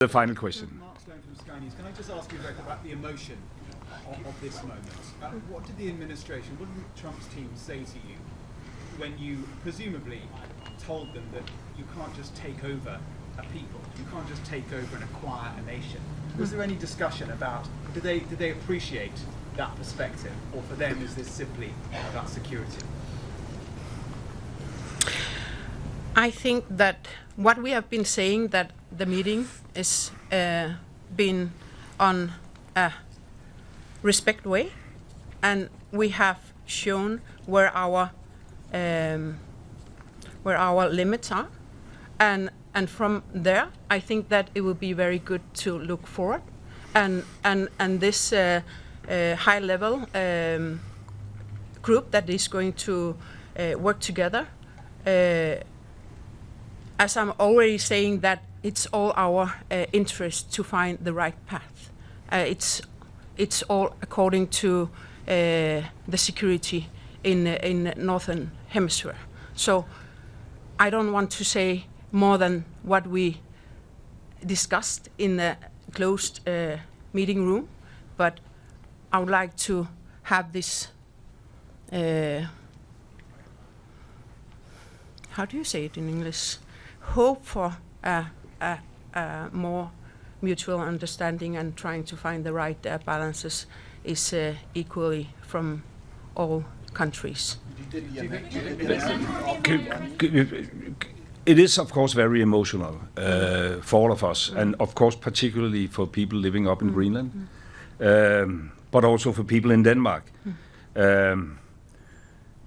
The final question. Mark's going from Sky News. Can I just ask you about the emotion of this moment? What did the administration, what did Trump's team say to you when you presumably told them that you can't just take over a people, you can't just take over and acquire a nation? Was there any discussion about, did they appreciate that perspective, or for them is this simply about security? I think that what we have been saying, that the meeting is been on a respect way, and we have shown where our limits are, and from there I think that it will be very good to look forward, and this high level group that is going to work together. As I'm already saying, that it's all our interest to find the right path. It's all according to the security in Northern Hemisphere. So I don't want to say more than what we discussed in the closed meeting room, but I would like to have this. How do you say it in English? Hope for a more mutual understanding and trying to find the right balances is equally from all countries. It is, of course, very emotional for all of us, and of course, particularly for people living up in Greenland, but also for people in Denmark.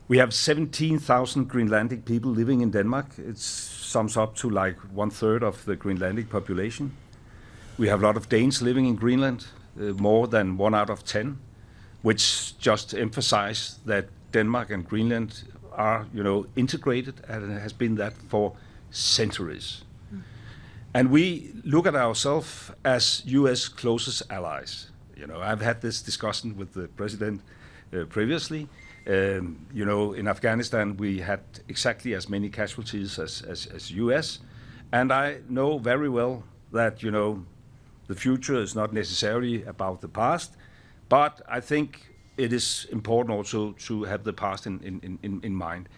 We have 17,000 Greenlandic people living in Denmark. It sums up to like 1/3 of the Greenlandic population. We have a lot of Danes living in Greenland, more than 1 out of 10, which just emphasize that Denmark and Greenland are, integrated, and it has been that for centuries. And we look at ourselves as U.S. closest allies. I've had this discussion with the president previously. In Afghanistan, we had exactly as many casualties as U.S. And I know very well that, the future is not necessarily about the past, but I think it is important also to have the past in mind.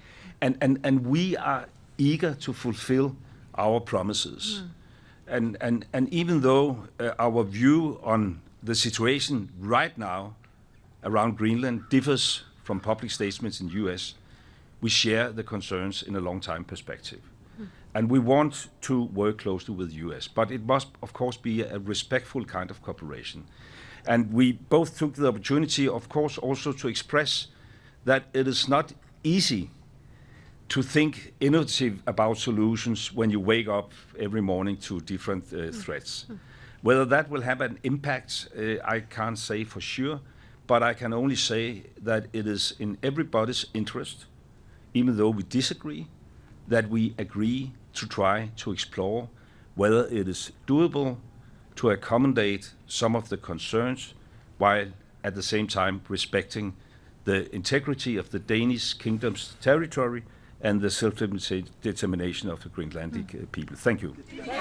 And we are eager to fulfill our promises. And even though our view on the situation right now around Greenland differs from public statements in U.S., we share the concerns in a long-time perspective. And we want to work closely with U.S., but it must, of course, be a respectful kind of cooperation. And we both took the opportunity, of course, also to express that it is not easy to think innovative about solutions when you wake up every morning to different threats. Whether that will have an impact, I can't say for sure, but I can only say that it is in everybody's interest, even though we disagree, that we agree to try to explore whether it is doable to accommodate some of the concerns while at the same time respecting the integrity of the Danish kingdom's territory and the self-determination of the Greenlandic people. Thank you.